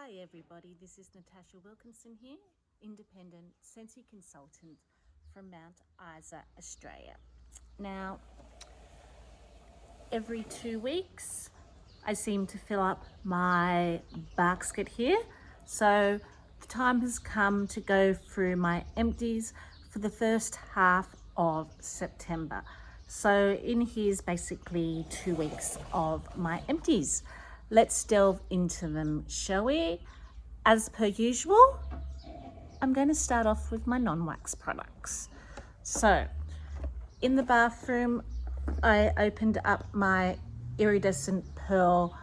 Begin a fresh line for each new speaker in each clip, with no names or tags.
Hi everybody, this is Natasha Wilkinson here, independent Sensi consultant from Mount Isa, Australia. Now, every 2 weeks I seem to fill up my basket here, so the time has come to go through my empties for the first half of September. So in here's basically 2 weeks of my empties. Let's delve into them, shall we? As per usual, I'm going to start off with my non-wax products. So in the bathroom, I opened up my iridescent pearl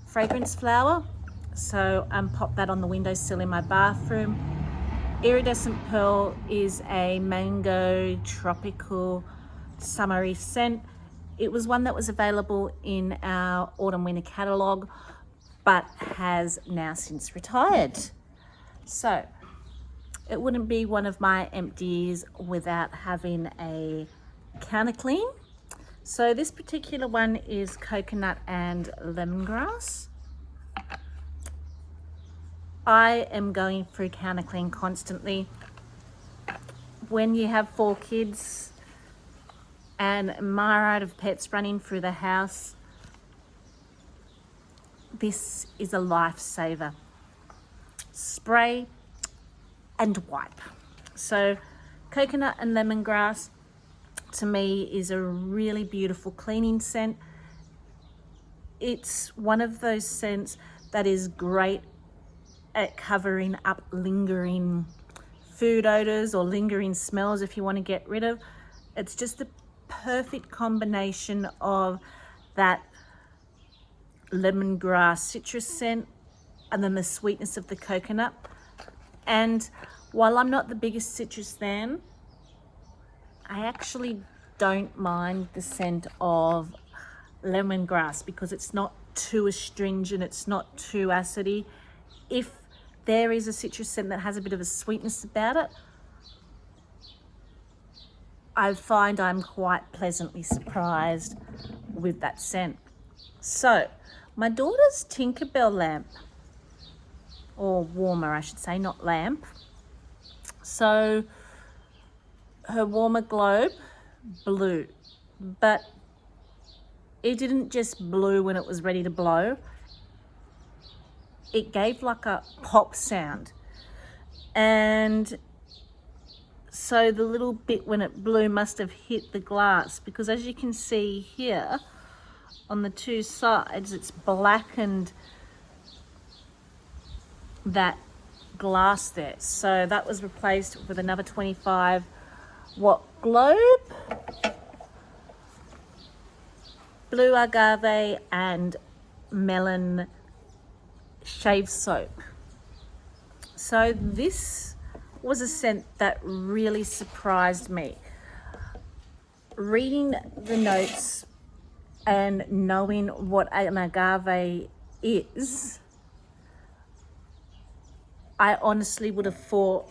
fragrance flower. So popped that on the windowsill in my bathroom. Iridescent pearl is a mango tropical summery scent. It was one that was available in our autumn winter catalogue, but has now since retired. So it wouldn't be one of my empties without having a counter clean. So this particular one is coconut and lemongrass. I am going through counter clean constantly. When you have 4 kids and a myriad of pets running through the house, this is a lifesaver. Spray and wipe. So coconut and lemongrass to me is a really beautiful cleaning scent. It's one of those scents that is great at covering up lingering food odors or lingering smells if you want to get rid of. It's just the perfect combination of that lemongrass citrus scent and then the sweetness of the coconut. And while I'm not the biggest citrus fan, I actually don't mind the scent of lemongrass because it's not too astringent, it's not too acidy. If there is a citrus scent that has a bit of a sweetness about it, I find I'm quite pleasantly surprised with that scent. So my daughter's Tinkerbell lamp, or warmer I should say, not lamp. So her warmer globe blew, but it didn't just blow when it was ready to blow. It gave like a pop sound. And so the little bit when it blew must have hit the glass, because as you can see here on the 2 sides, it's blackened that glass there. So that was replaced with another 25 watt globe, blue agave and melon shave soap. So this was a scent that really surprised me. Reading the notes and knowing what an agave is, I honestly would have thought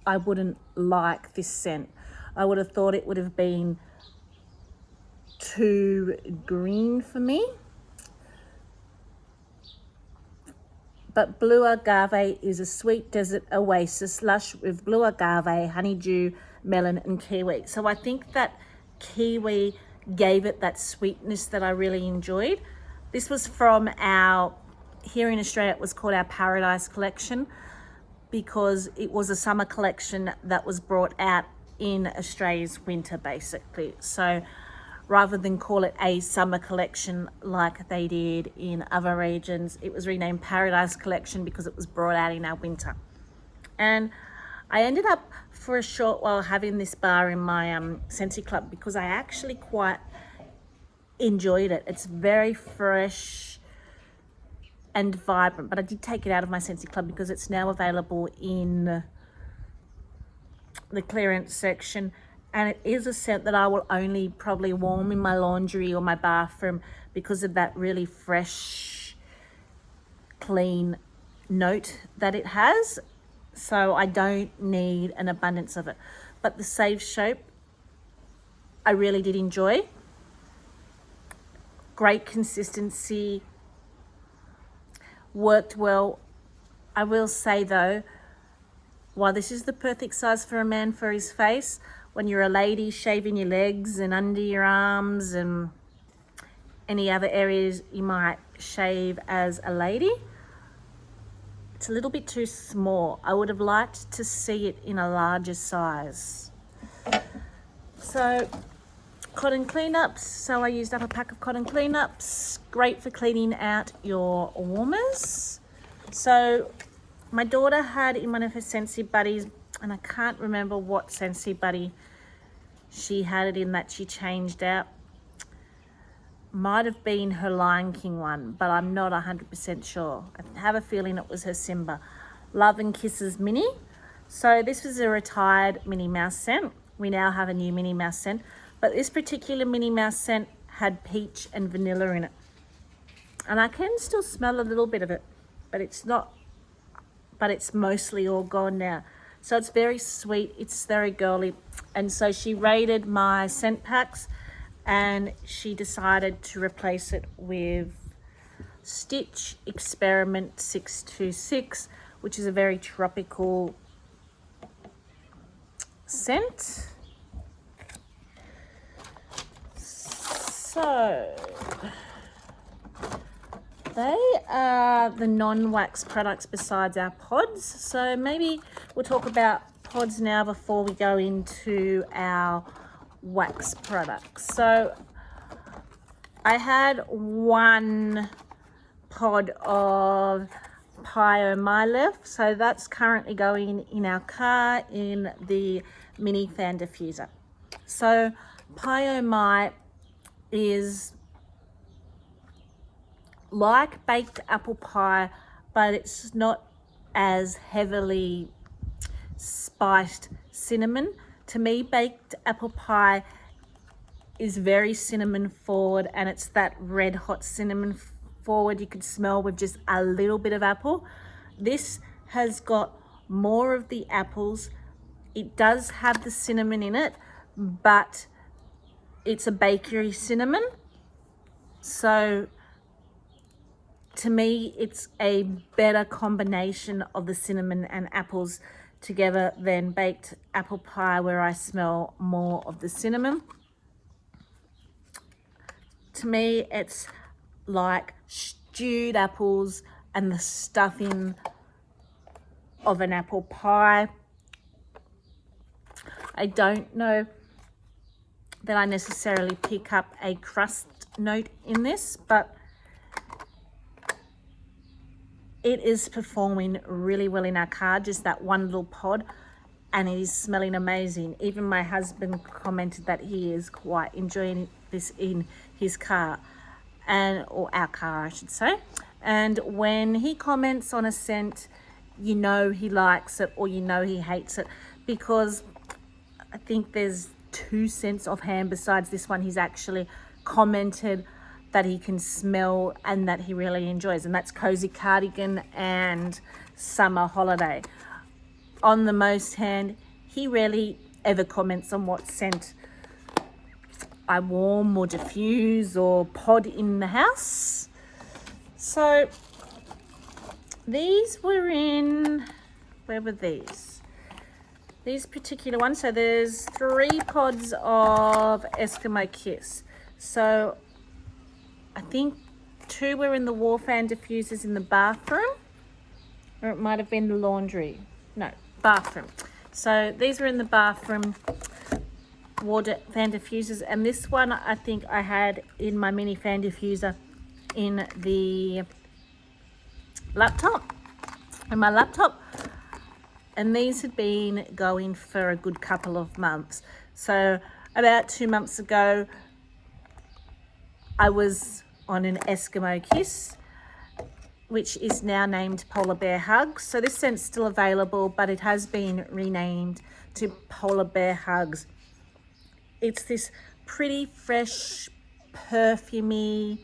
I wouldn't like this scent. I would have thought it would have been too green for me. But blue agave is a sweet desert oasis, lush with blue agave, honeydew, melon and kiwi. So I think that kiwi gave it that sweetness that I really enjoyed. This was from our, here in Australia it was called our Paradise collection, because it was a summer collection that was brought out in Australia's winter basically. So rather than call it a summer collection like they did in other regions, it was renamed Paradise Collection because it was brought out in our winter. And I ended up for a short while having this bar in my Sensi Club because I actually quite enjoyed it. It's very fresh and vibrant, but I did take it out of my Sensi Club because it's now available in the clearance section. And it is a scent that I will only probably warm in my laundry or my bathroom because of that really fresh, clean note that it has. So I don't need an abundance of it. But the Save soap, I really did enjoy. Great consistency, worked well I will say though, while this is the perfect size for a man for his face, when you're a lady shaving your legs and under your arms and any other areas you might shave as a lady, it's a little bit too small. I would have liked to see it in a larger size. So cotton cleanups. So I used up a pack of cotton cleanups. Great for cleaning out your warmers. So my daughter had in one of her Scentsy buddies, and I can't remember what Scentsy buddy she had it in that she changed out. Might have been her Lion King one, but I'm not 100% sure. I have a feeling it was her Simba. Love and Kisses Mini. So this was a retired Minnie Mouse scent. We now have a new Minnie Mouse scent, but this particular Minnie Mouse scent had peach and vanilla in it. And I can still smell a little bit of it, but it's mostly all gone now. So it's very sweet, it's very girly. And so she rated my scent packs and she decided to replace it with Stitch Experiment 626, which is a very tropical scent. So they are the non-wax products besides our pods. So maybe we'll talk about pods now before we go into our wax products. So I had one pod of Pio My left, so that's currently going in our car in the mini fan diffuser. So Pio My is like baked apple pie, but it's not as heavily spiced cinnamon. To me, baked apple pie is very cinnamon forward, and it's that red hot cinnamon forward you could smell with just a little bit of apple. This has got more of the apples. It does have the cinnamon in it, but it's a bakery cinnamon. So to me, it's a better combination of the cinnamon and apples together than baked apple pie, where I smell more of the cinnamon. To me, it's like stewed apples and the stuffing of an apple pie. I don't know that I necessarily pick up a crust note in this, but it is performing really well in our car, just that one little pod, and it is smelling amazing. Even my husband commented that he is quite enjoying this in his car, or our car I should say. And when he comments on a scent, you know he likes it or you know he hates it, because I think there's 2 scents offhand besides this one he's actually commented that he can smell and that he really enjoys, and that's Cozy Cardigan and Summer Holiday. On the most hand, he rarely ever comments on what scent I warm or diffuse or pod in the house. So these were in, where were these? These particular ones. So there's 3 pods of Eskimo Kiss. So I think 2 were in the wall fan diffusers in the bathroom, or it might have been the laundry. No, bathroom. So these were in the bathroom water fan diffusers, and this one I think I had in my mini fan diffuser in the laptop, and these had been going for a good couple of months. So about 2 months ago, I was on an Eskimo Kiss, which is now named Polar Bear Hugs. So this scent's still available, but it has been renamed to Polar Bear Hugs. It's this pretty fresh, perfumey,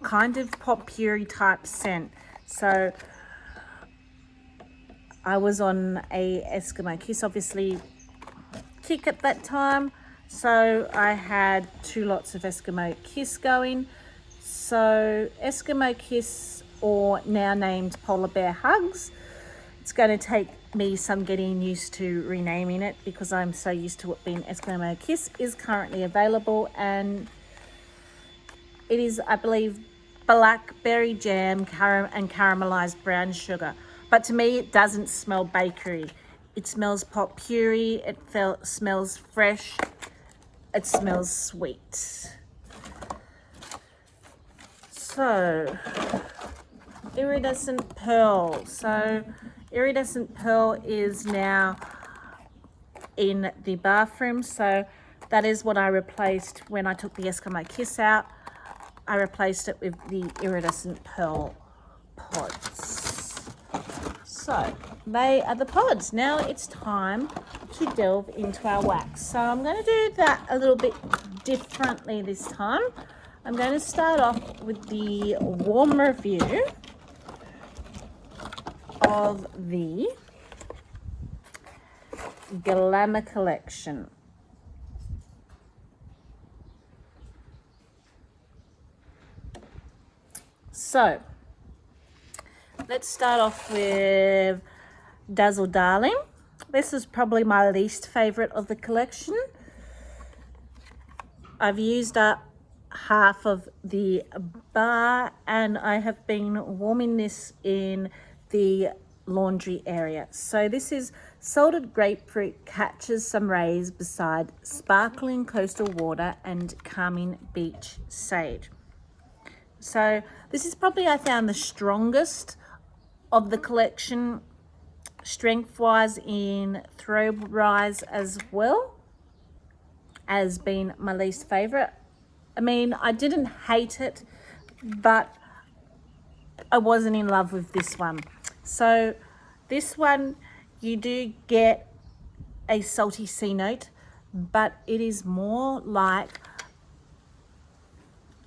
kind of potpourri type scent. So I was on a Eskimo Kiss, obviously, kick at that time. So I had 2 lots of Eskimo Kiss going. So Eskimo Kiss or now named Polar Bear Hugs. It's going to take me some getting used to renaming it because I'm so used to it being Eskimo Kiss. Is currently available, and it is, I believe, blackberry jam and caramelized brown sugar. But to me, it doesn't smell bakery. It smells pot puree. It smells fresh. It smells sweet. So, Iridescent Pearl. So, Iridescent Pearl is now in the bathroom. So, that is what I replaced when I took the Eskimo Kiss out. I replaced it with the Iridescent Pearl pods. So, they are the pods. Now it's time to delve into our wax. So I'm going to do that a little bit differently this time. I'm going to start off with the warm review of the Glamour collection. So, let's start off with Dazzle Darling. This is probably my least favorite of the collection. I've used up half of the bar and I have been warming this in the laundry area. So this is salted grapefruit catches some rays beside sparkling coastal water and calming beach sage. So this is probably, I found, the strongest of the collection, strength-wise, in throw rise as well as being my least favorite. I mean, I didn't hate it, but I wasn't in love with this one. So this one, you do get a salty sea note, but it is more like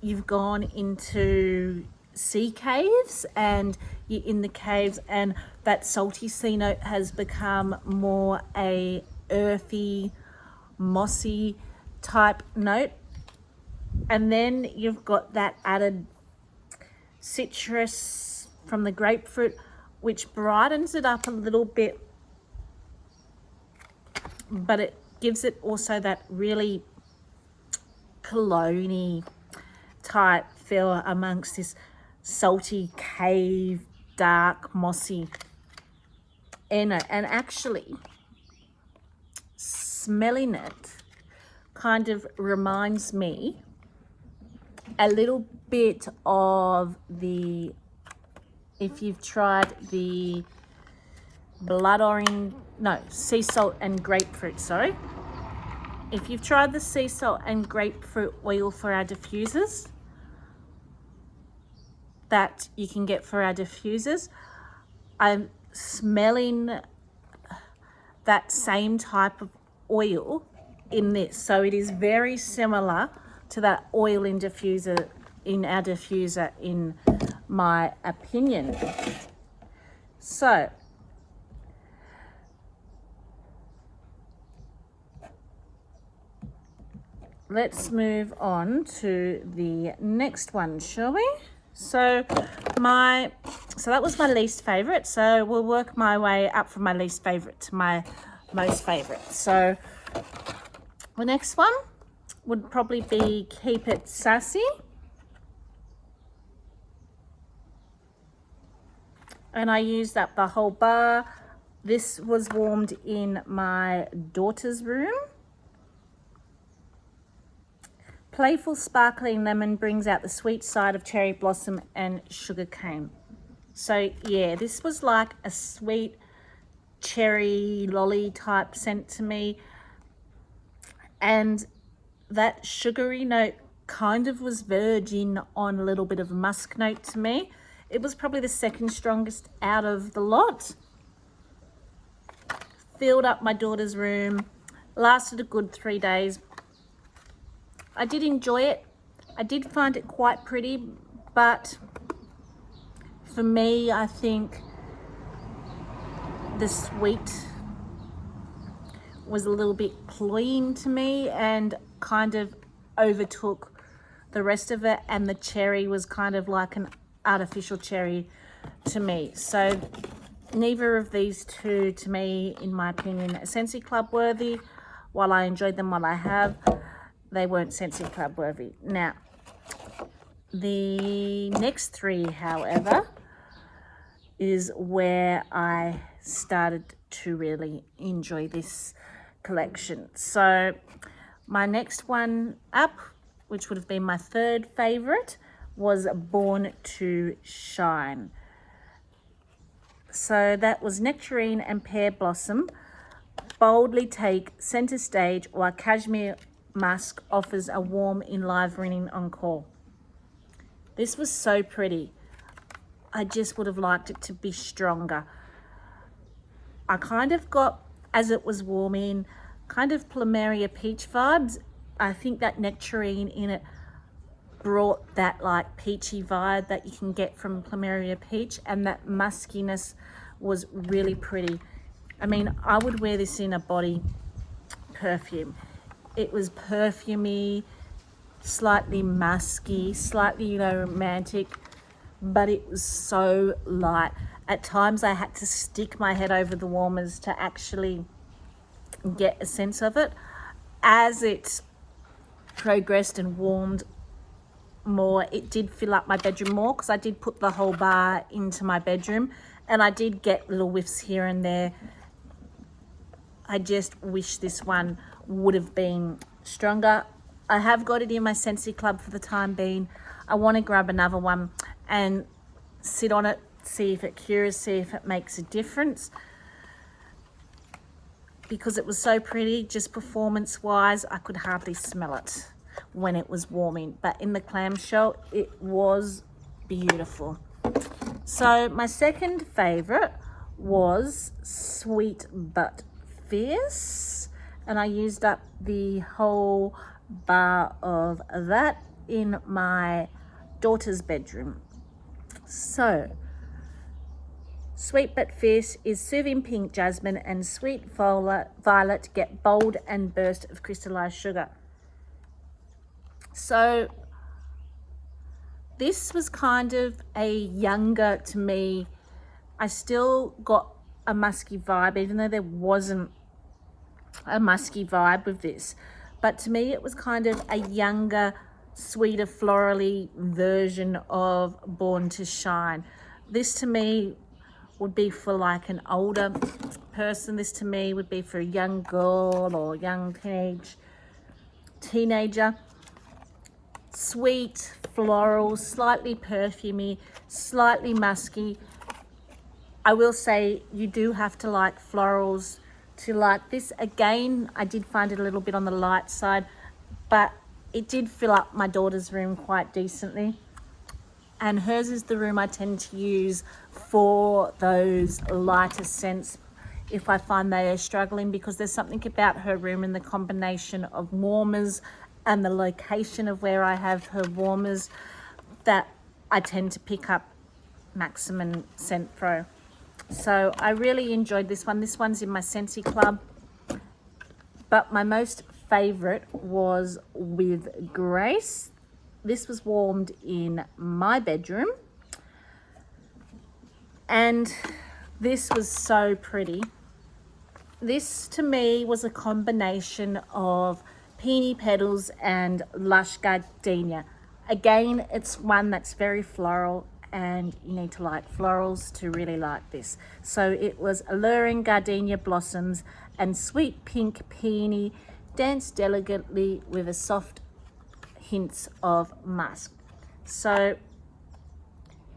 you've gone into sea caves and you're in the caves, and that salty sea note has become more a earthy, mossy type note. And then you've got that added citrus from the grapefruit, which brightens it up a little bit, but it gives it also that really cologne-y type feel amongst this salty cave, dark, mossy in it. And actually, smelling it kind of reminds me a little bit of the, if you've tried the sea salt and grapefruit, sorry. If you've tried the sea salt and grapefruit oil for our diffusers that you can get for our diffusers, I'm smelling that same type of oil in this. So it is very similar to that oil in diffuser, in our diffuser, in my opinion. So let's move on to the next one, shall we? So that was my least favorite. So we'll work my way up from my least favorite to my most favorite. So the next one would probably be Keep It Sassy. And I used up the whole bar. This was warmed in my daughter's room. Playful sparkling lemon brings out the sweet side of cherry blossom and sugar cane. So yeah, this was like a sweet cherry lolly type scent to me. And that sugary note kind of was verging on a little bit of a musk note to me. It was probably the second strongest out of the lot. Filled up my daughter's room, lasted a good 3 days. I did enjoy it. I did find it quite pretty, but for me, I think the sweet was a little bit cloying to me and kind of overtook the rest of it, and the cherry was kind of like an artificial cherry to me. So neither of these two, to me, in my opinion, are Scentsy Club worthy. While I enjoyed them while I have, they weren't Scentsy Club worthy. Now, the next three, however, is where I started to really enjoy this collection. So my next one up, which would have been my third favorite, was Born to Shine. So that was Nectarine and Pear Blossom boldly take center stage while Cashmere Musk offers a warm, enlivening encore. This was so pretty. I just would have liked it to be stronger. I kind of got, as it was warming, kind of Plumeria peach vibes. I think that Nectarine in it brought that like peachy vibe that you can get from Plumeria peach, and that muskiness was really pretty. I mean, I would wear this in a body perfume. It was perfumey, slightly musky, slightly, you know, romantic, but it was so light. At times I had to stick my head over the warmers to actually get a sense of it. As it progressed and warmed more, it did fill up my bedroom more, because I did put the whole bar into my bedroom, and I did get little whiffs here and there. I just wish this one would have been stronger. I have got it in my Scentsy Club for the time being. I want to grab another one and sit on it, see if it cures, see if it makes a difference. Because it was so pretty, just performance-wise, I could hardly smell it when it was warming. But in the clamshell, it was beautiful. So my second favourite was Sweet But Fierce, and I used up the whole bar of that in my daughter's bedroom. So Sweet But Fierce is soothing pink jasmine and sweet violet get bold and burst of crystallized sugar. So this was kind of a younger, to me, I still got a musky vibe, even though there wasn't a musky vibe with this. But to me, it was kind of a younger, sweeter, florally version of Born to Shine. This to me would be for like an older person. This to me would be for a young girl or young teenager. Sweet, floral, slightly perfumey, slightly musky. I will say you do have to like florals to like this. Again, I did find it a little bit on the light side, but it did fill up my daughter's room quite decently. And hers is the room I tend to use for those lighter scents if I find they are struggling, because there's something about her room and the combination of warmers and the location of where I have her warmers that I tend to pick up Maximum Scent Pro. So I really enjoyed this one. This one's in my Scentsy Club. But my most favourite was with Grace. This was warmed in my bedroom. And this was so pretty. This to me was a combination of Peony Petals and Lush Gardenia. Again, it's one that's very floral, and you need to like florals to really like this. So it was alluring gardenia blossoms and sweet pink peony danced delicately with a soft hints of musk. So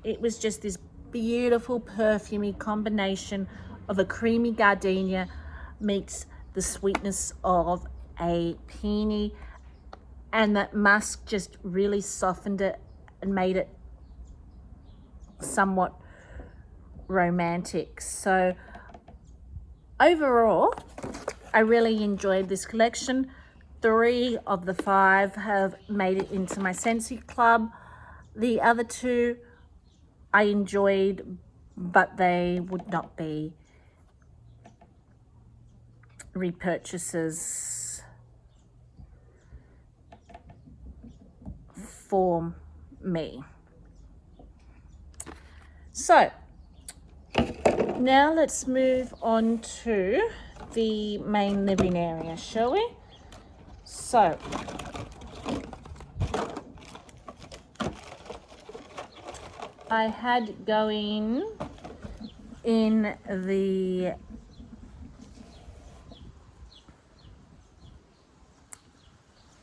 it was just this beautiful perfumey combination of a creamy gardenia meets the sweetness of a peony, and that musk just really softened it and made it somewhat romantic. So overall, I really enjoyed this collection. 3 of the 5 have made it into my Scentsy Club. The other 2 I enjoyed, but they would not be repurchases for me. So now let's move on to the main living area, shall we? So I had going in the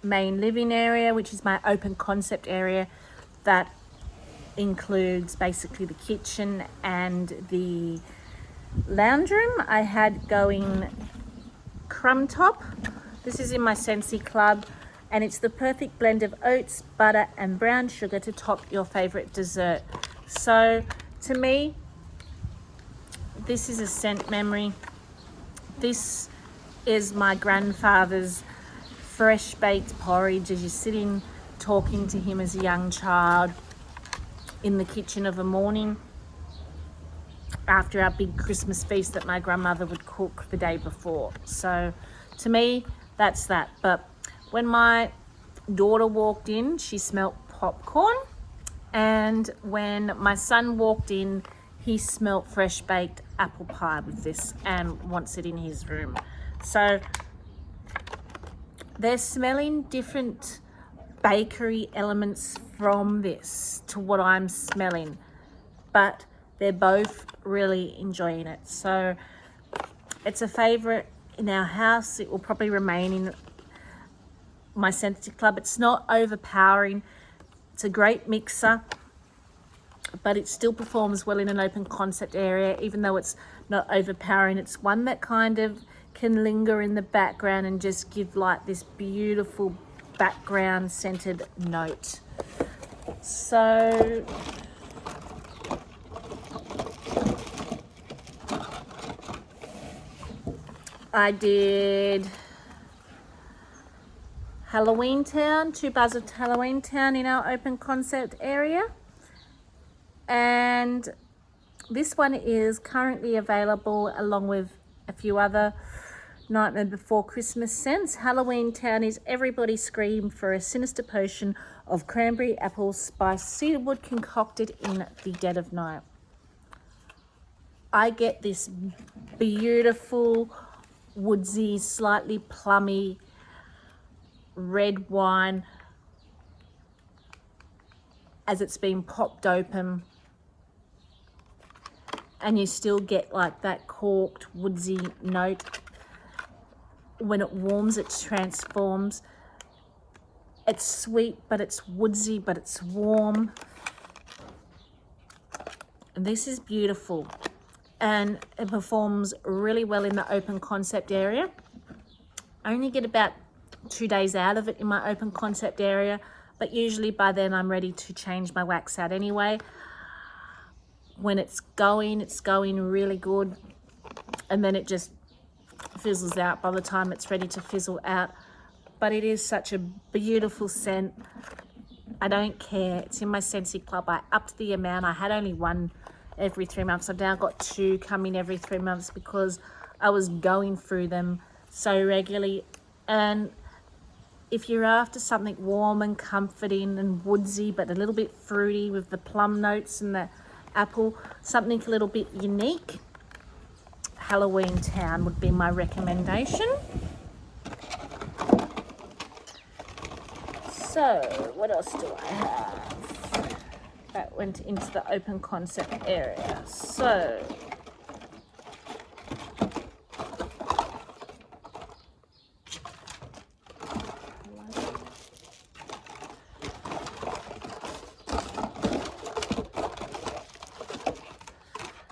main living area, which is my open concept area that includes basically the kitchen and the lounge room. I had going Crumb top. This is in my Scentsy Club, and it's the perfect blend of oats, butter and brown sugar to top your favorite dessert. So to me, this is a scent memory. This is my grandfather's fresh baked porridge as you're sitting talking to him as a young child in the kitchen of a morning after our big Christmas feast that my grandmother would cook the day before. So to me, that's that. But when my daughter walked in, she smelt popcorn, and when my son walked in, he smelt fresh baked apple pie with this and wants it in his room. So they're smelling different bakery elements from this to what I'm smelling, but they're both really enjoying it. So it's a favorite in our house. It will probably remain in my Scentsy Club. It's not overpowering. It's a great mixer, but it still performs well in an open concept area, even though it's not overpowering. It's one that kind of can linger in the background and just give like this beautiful background scented note. So I did Halloween Town, 2 bars of Halloween Town in our open concept area. And this one is currently available along with a few other Nightmare Before Christmas scents. Halloween Town is everybody scream for a sinister potion of cranberry, apple, spice, cedarwood concocted in the dead of night. I get this beautiful, woodsy, slightly plummy red wine as it's been popped open, and you still get like that corked woodsy note. When it warms, it transforms. It's sweet, but it's woodsy, but it's warm. And this is beautiful, and it performs really well in the open concept area. I only get about 2 days out of it in my open concept area, but usually by then I'm ready to change my wax out anyway. When it's going really good, and then it just fizzles out by the time it's ready to fizzle out. But it is such a beautiful scent. I don't care. It's in my Scentsy Club. I upped the amount. I had only one every 3 months. I've now got 2 coming every 3 months because I was going through them so regularly. And if you're after something warm and comforting and woodsy but a little bit fruity with the plum notes and the apple, something a little bit unique, Halloween Town would be my recommendation. So what else do I have that went into the open concept area? So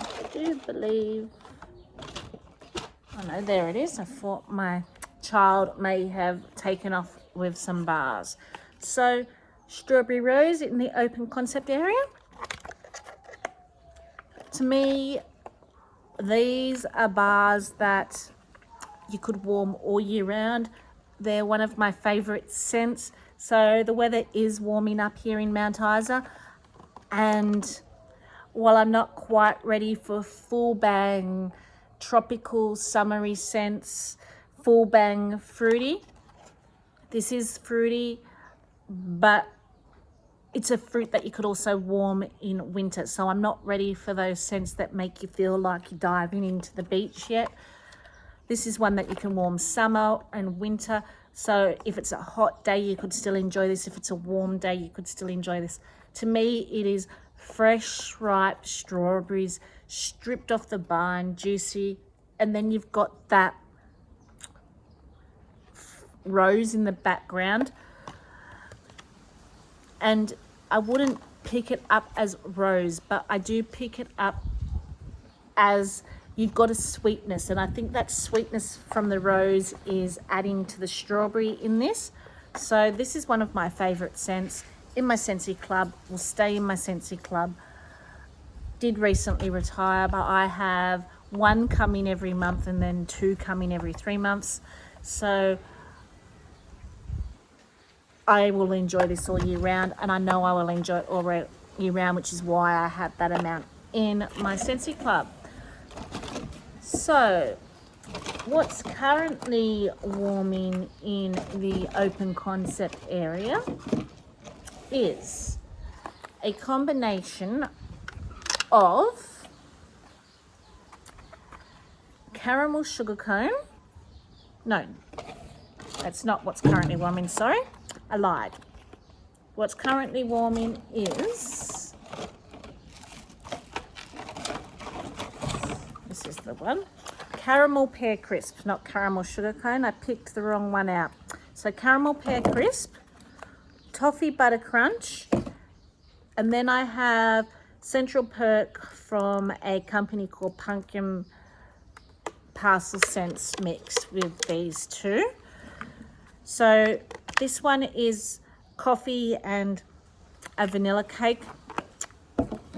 I do believe, oh no, there it is. I thought my child may have taken off with some bars. So Strawberry Rose in the open concept area. To me, these are bars that you could warm all year round. They're one of my favorite scents. So the weather is warming up here in Mount Isa, and while I'm not quite ready for full bang tropical summery scents, full bang fruity, this is fruity, but it's a fruit that you could also warm in winter. So I'm not ready for those scents that make you feel like you're diving into the beach yet. This is one that you can warm summer and winter. So if it's a hot day, you could still enjoy this. If it's a warm day, you could still enjoy this. To me, it is fresh, ripe strawberries, stripped off the vine, juicy. And then you've got that rose in the background. And I wouldn't pick it up as rose, but I do pick it up as you've got a sweetness, and I think that sweetness from the rose is adding to the strawberry in this. So this is one of my favorite scents in my Scentsy Club, will stay in my Scentsy Club. Did recently retire, but I have one coming every month and then two coming every 3 months. So I will enjoy this all year round, and I know I will enjoy it all year round, which is why I have that amount in my Scentsy Club. So what's currently warming in the open concept area is a combination of caramel sugar cone. No, that's not what's currently warming, sorry, I lied. What's currently warming is, this is the one, caramel pear crisp, not caramel sugar cone. I picked the wrong one out. So caramel pear crisp, toffee butter crunch, and then I have Central Perk from a company called Pumpkin Parcel scents mixed with these two. So this one is coffee and a vanilla cake,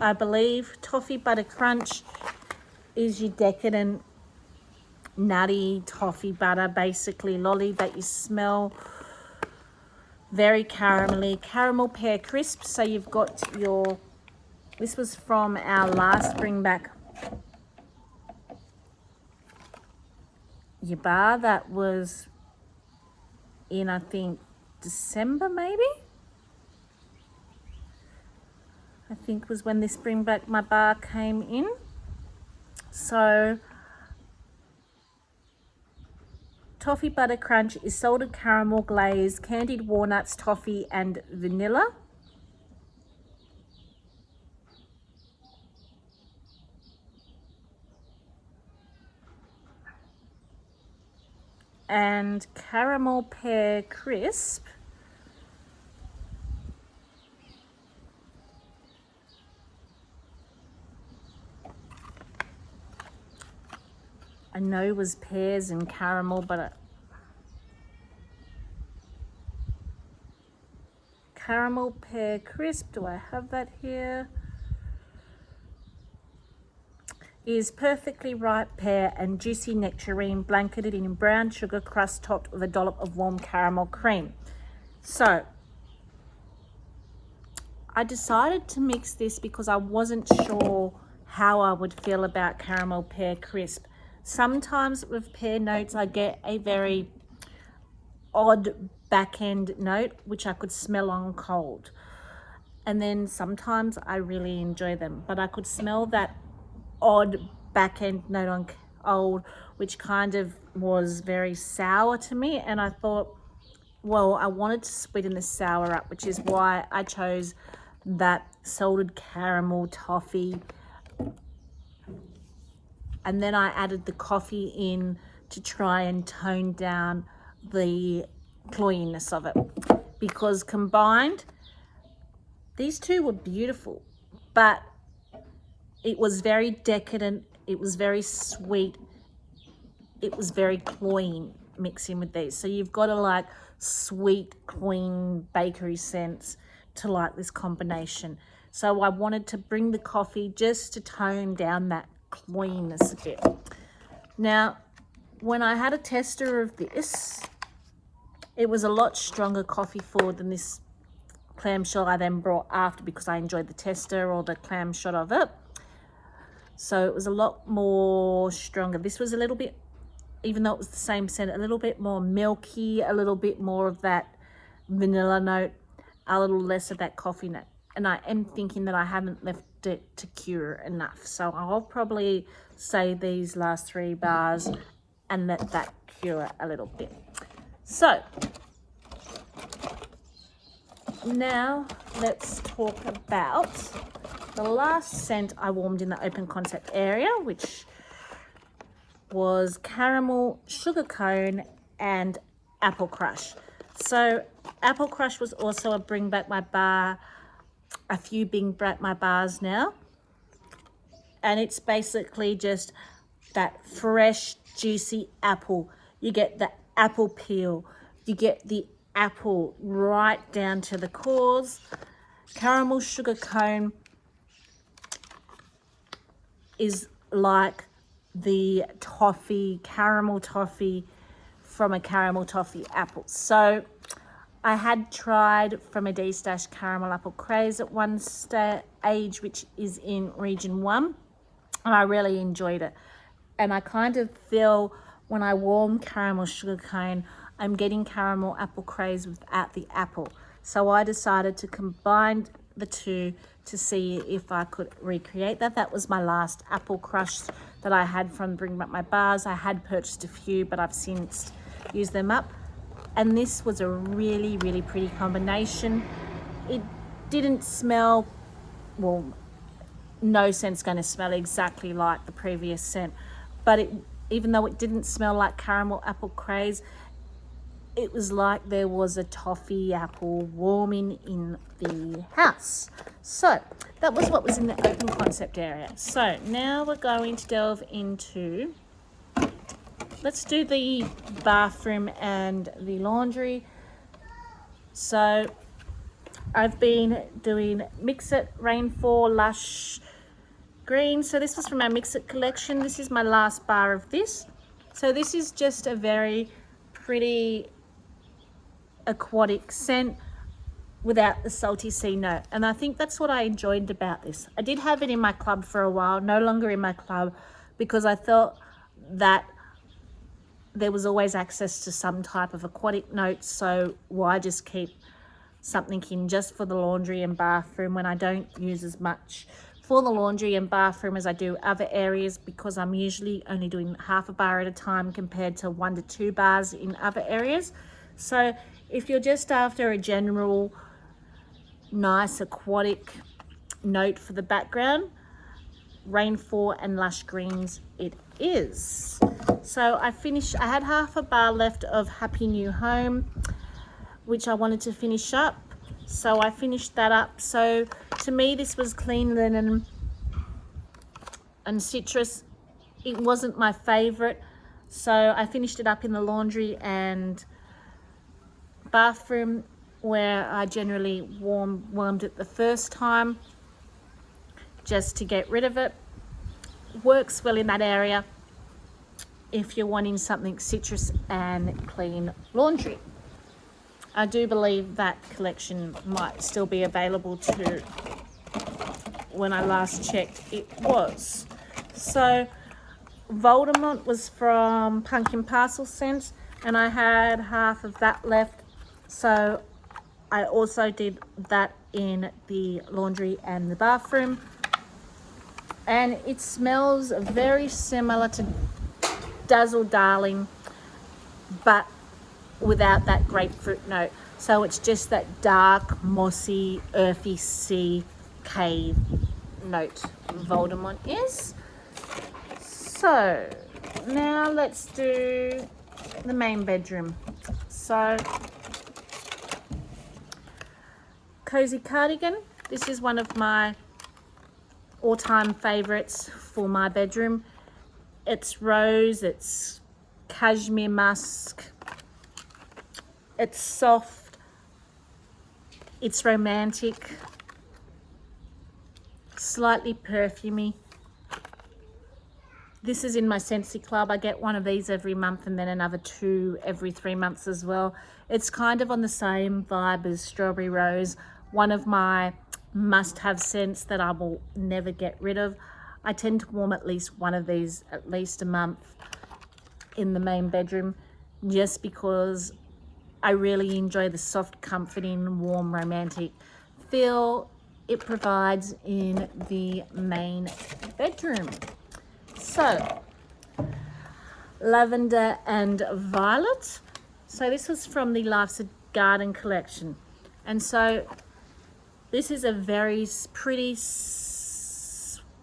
I believe. Toffee butter crunch is your decadent nutty toffee butter, basically lolly that you smell, very caramelly. Caramel pear crisp, so you've got your, this was from our last bring back your bar that was in, I think, December maybe, I think was when this bring back my bar came in. So toffee butter crunch is salted caramel glaze, candied walnuts, toffee and vanilla. And caramel pear crisp I know was pears and caramel, but caramel pear crisp, do I have that here? Is perfectly ripe pear and juicy nectarine blanketed in brown sugar crust topped with a dollop of warm caramel cream. So I decided to mix this because I wasn't sure how I would feel about caramel pear crisp. Sometimes with pear notes I get a very odd back end note which I could smell on cold, and then sometimes I really enjoy them, but I could smell that odd back end note on old which kind of was very sour to me, and I thought, well, I wanted to sweeten the sour up, which is why I chose that salted caramel toffee, and then I added the coffee in to try and tone down the cloyiness of it, because combined these two were beautiful, but it was very decadent, it was very sweet, it was very cloying mixing with these. So you've got to like sweet, clean bakery scents to like this combination. So I wanted to bring the coffee just to tone down that cloyiness a bit. Now, when I had a tester of this, it was a lot stronger coffee forward than this clamshell I then brought after, because I enjoyed the tester or the clam shot of it. So it was a lot more stronger. This was a little bit, even though it was the same scent, a little bit more milky, a little bit more of that vanilla note. a little less of that coffee note. And I am thinking that I haven't left it to cure enough. So I'll probably say these last 3 bars and let that cure a little bit. So now let's talk about the last scent I warmed in the open concept area, which was caramel, sugar cone, and apple crush. So apple crush was also a bring back my bar, a few bring back my bars now. And it's basically just that fresh, juicy apple. You get the apple peel, you get the apple right down to the cores. Caramel sugar cone is like the toffee, caramel toffee from a caramel toffee apple. So I had tried from a D-Stash caramel apple craze at one stage, which is in region 1, and I really enjoyed it. And I kind of feel when I warm caramel sugar cone, I'm getting caramel apple craze without the apple. So I decided to combine the two to see if I could recreate that. That was my last apple crush that I had from Bring Back My Bars. I had purchased a few, but I've since used them up. And this was a really, really pretty combination. It didn't smell, well, no scent's going to smell exactly like the previous scent, but even though it didn't smell like caramel apple craze, it was like there was a toffee apple warming in the house. So that was what was in the open concept area. So now we're going to delve into, let's do the bathroom and the laundry. So I've been doing Mix It, Rainfall, Lush, Green. So this was from our Mix It collection. This is my last bar of this. So this is just a very pretty aquatic scent without the salty sea note. And I think that's what I enjoyed about this. I did have it in my club for a while, no longer in my club, because I thought that there was always access to some type of aquatic notes. So why just keep something in just for the laundry and bathroom when I don't use as much for the laundry and bathroom as I do other areas, because I'm usually only doing half a bar at a time compared to 1 to 2 bars in other areas. So if you're just after a general nice aquatic note for the background, Rainfall and Lush Greens it is. So I had half a bar left of Happy New Home, which I wanted to finish up. So I finished that up. So to me, this was clean linen and citrus. It wasn't my favorite. So I finished it up in the laundry and bathroom, where I generally warmed it the first time just to get rid of it. Works well in that area if you're wanting something citrus and clean laundry. I do believe that collection might still be available too. When I last checked, it was. So Voldemort was from Pumpkin Parcel scents, and I had half of that left. So I also did that in the laundry and the bathroom. And it smells very similar to Dazzle Darling, but without that grapefruit note. So it's just that dark, mossy, earthy sea cave note Voldemort is. So now let's do the main bedroom. So Cozy Cardigan. This is one of my all-time favorites for my bedroom. It's rose, it's cashmere musk, it's soft, it's romantic, slightly perfumey. This is in my Scentsy Club. I get one of these every month and then another 2 every 3 months as well. It's kind of on the same vibe as Strawberry Rose, one of my must-have scents that I will never get rid of. I tend to warm at least one of these at least a month in the main bedroom, just because I really enjoy the soft, comforting, warm, romantic feel it provides in the main bedroom. So, Lavender and Violet. So this was from the Life's a Garden collection. And so this is a very pretty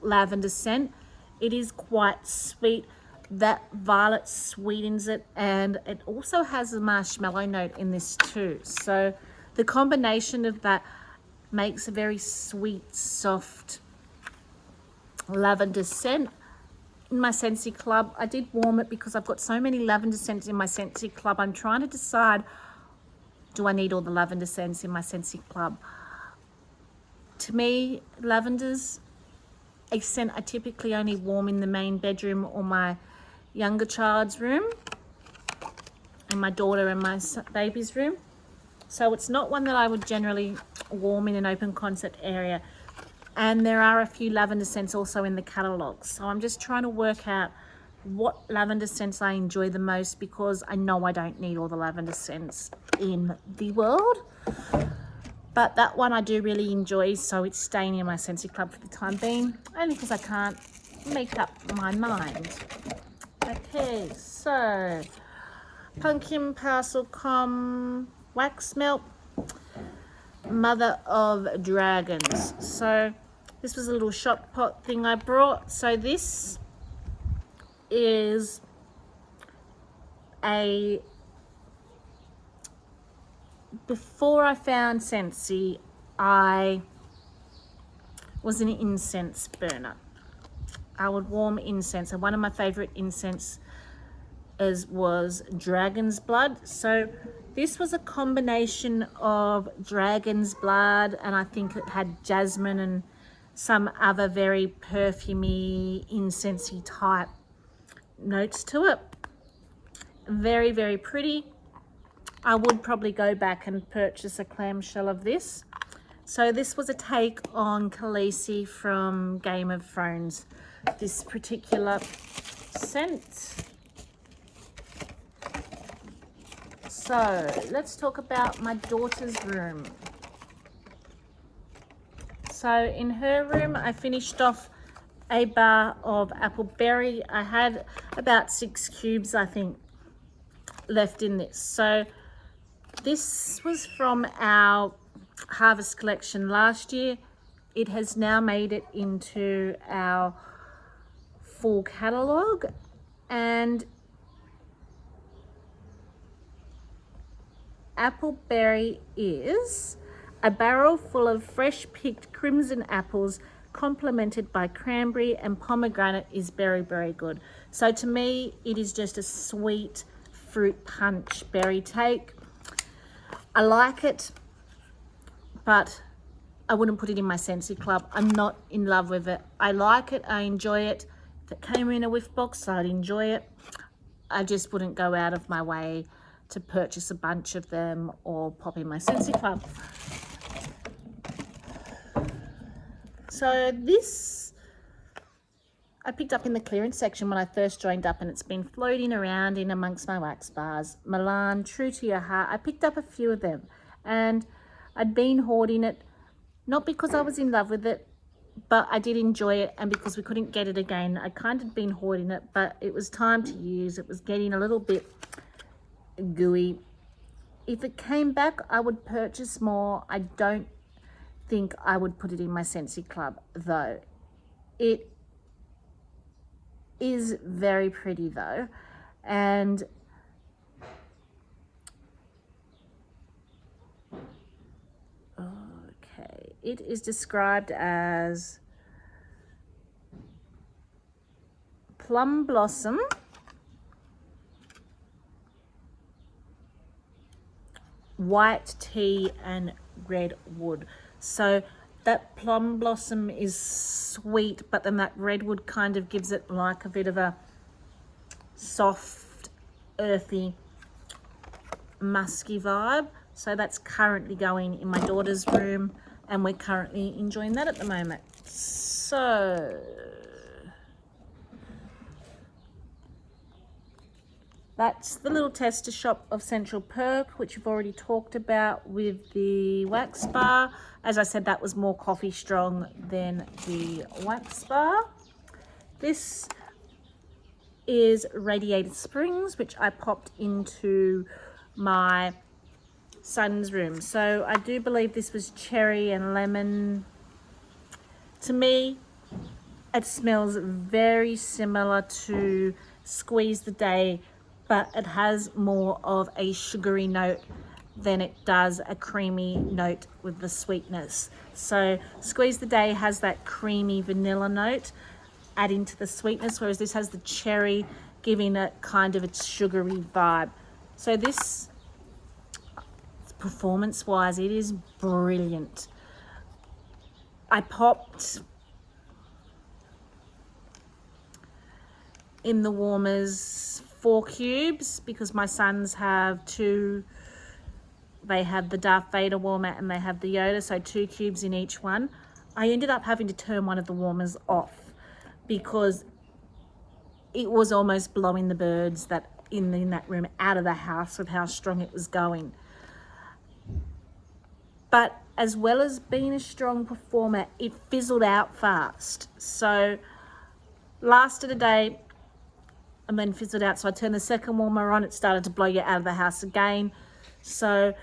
lavender scent. It is quite sweet. That violet sweetens it, and it also has a marshmallow note in this too. So the combination of that makes a very sweet, soft lavender scent. In my Scentsy Club, I did warm it because I've got so many lavender scents in my Scentsy Club. I'm trying to decide, do I need all the lavender scents in my Scentsy Club? To me, lavender's a scent I typically only warm in the main bedroom or my younger child's room, and my daughter and my baby's room. So it's not one that I would generally warm in an open concept area. And there are a few lavender scents also in the catalogue. So I'm just trying to work out what lavender scents I enjoy the most, because I know I don't need all the lavender scents in the world. But that one I do really enjoy, so it's staying in my Scentsy Club for the time being, only because I can't make up my mind. Okay, so Pumpkin, Parcel, Crumb, Wax Melt, Mother of Dragons. So this was a little shot pot thing I brought. So this is a, before I found Scentsy, I was an incense burner. I would warm incense, and one of my favorite incense was dragon's blood. So this was a combination of dragon's blood, and I think it had jasmine and some other very perfumey, incensey type notes to it. Very, very pretty. I would probably go back and purchase a clamshell of this. So this was a take on Khaleesi from Game of Thrones, this particular scent. So let's talk about my daughter's room. So in her room, I finished off a bar of apple berry. I had about 6 cubes, I think, left in this. So this was from our harvest collection last year. It has now made it into our full catalogue, and appleberry is a barrel full of fresh picked crimson apples complemented by cranberry and pomegranate is very, very good. So to me, it is just a sweet fruit punch berry take. I like it, but I wouldn't put it in my Scentsy Club. I'm not in love with it. I like it, I enjoy it. If it came in a whiff box, I'd enjoy it. I just wouldn't go out of my way to purchase a bunch of them or pop in my Scentsy Club. So this I picked up in the clearance section when I first joined up, and it's been floating around in amongst my wax bars. Milan, True to Your Heart. I picked up a few of them, and I'd been hoarding it, not because I was in love with it, but I did enjoy it, and because we couldn't get it again. I kind of been hoarding it, but it was time to use. It was getting a little bit gooey. If it came back, I would purchase more. I don't think I would put it in my Scentsy Club though. It is very pretty though, and okay, it is described as plum blossom, white tea and red wood. So that plum blossom is sweet, but then that redwood kind of gives it like a bit of a soft, earthy, musky vibe. So that's currently going in my daughter's room, and we're currently enjoying that at the moment. So That's the little tester shop of Central Perk, which we've already talked about with the wax bar. As I said, that was more coffee strong than the wax bar. This is Radiated Springs, which I popped into my son's room. So I do believe this was cherry and lemon. To me, it smells very similar to Squeeze the Day, but it has more of a sugary note than it does a creamy note with the sweetness. So Squeeze the Day has that creamy vanilla note adding to the sweetness, whereas this has the cherry giving it kind of its sugary vibe. So this, performance wise, it is brilliant. I popped in the warmers 4 cubes because my sons have 2. They have the Darth Vader warmer and they have the Yoda, so 2 cubes in each one. I ended up having to turn one of the warmers off because it was almost blowing the birds that in that room out of the house with how strong it was going. But as well as being a strong performer, it fizzled out fast. So lasted a day and then fizzled out. So I turned the second warmer on, it started to blow you out of the house again. So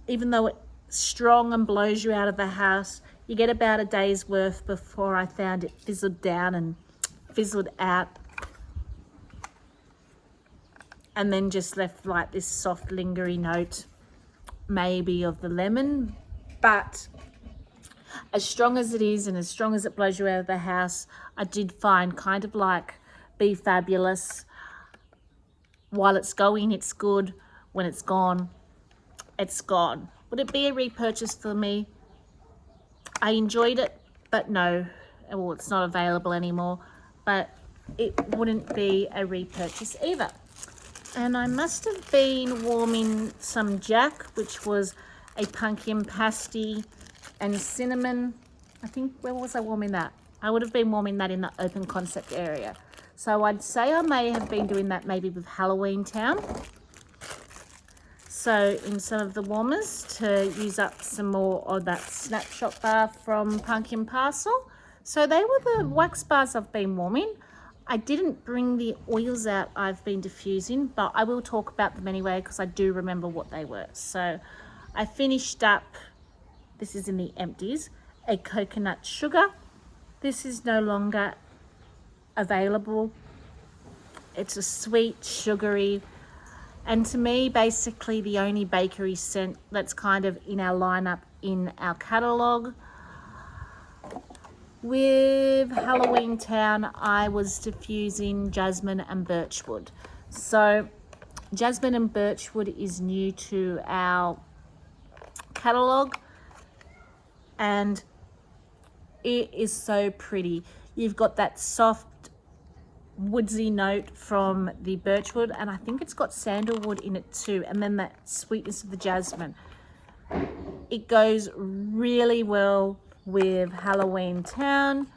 even though it's strong and blows you out of the house, you get about a day's worth before I found it fizzled down and fizzled out, and then just left like this soft lingering note, maybe of the lemon. But as strong as it is and as strong as it blows you out of the house, I did find kind of like Be Fabulous. While it's going, it's good. When it's gone, it's gone. Would it be a repurchase for me? I enjoyed it, but no. Well, it's not available anymore, but it wouldn't be a repurchase either. And I must have been warming some Jack, which was a pumpkin pasty and cinnamon. I think, where was I warming that? I would have been warming that in the open concept area. So I'd say I may have been doing that maybe with Halloween Town. So in some of the warmers to use up some more of that snapshot bar from Pumpkin Parcel. So they were the wax bars I've been warming. I didn't bring the oils out I've been diffusing, but I will talk about them anyway because I do remember what they were. So I finished up, this is in the empties, a coconut sugar. This is no longer available. It's a sweet, sugary, and to me, basically the only bakery scent that's kind of in our lineup in our catalogue. With Halloween Town, I was diffusing jasmine and birchwood. So jasmine and birchwood is new to our catalogue, and it is so pretty. You've got that soft woodsy note from the birchwood, and I think it's got sandalwood in it too, and then that sweetness of the jasmine. It goes really well with Halloween Town.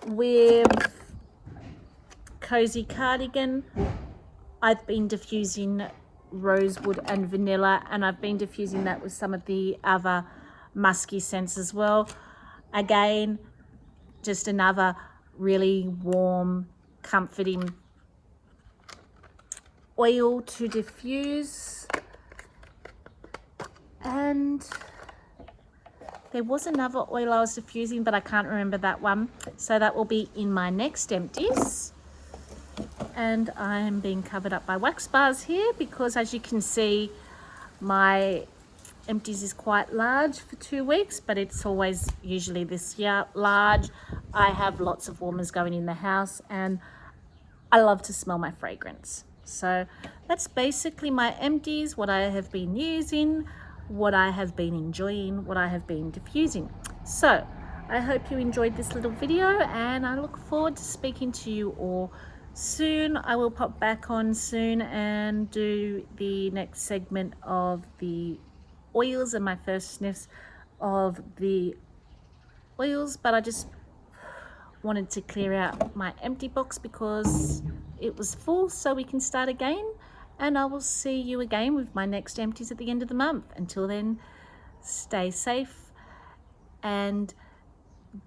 With Cozy Cardigan, I've been diffusing rosewood and vanilla, and I've been diffusing that with some of the other musky scents as well. Again, just another really warm, comforting oil to diffuse. And there was another oil I was diffusing, but I can't remember that one. So that will be in my next empties. And I am being covered up by wax bars here because, as you can see, my empties is quite large for 2 weeks, but it's always usually this year large. I have lots of warmers going in the house, and I love to smell my fragrance. So that's basically my empties, what I have been using, what I have been enjoying, what I have been diffusing. So I hope you enjoyed this little video, and I look forward to speaking to you all soon. I will pop back on soon and do the next segment of the oils and my first sniffs of the oils, but I just wanted to clear out my empty box because it was full, so we can start again. And I will see you again with my next empties at the end of the month. Until then, stay safe and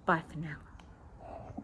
bye for now.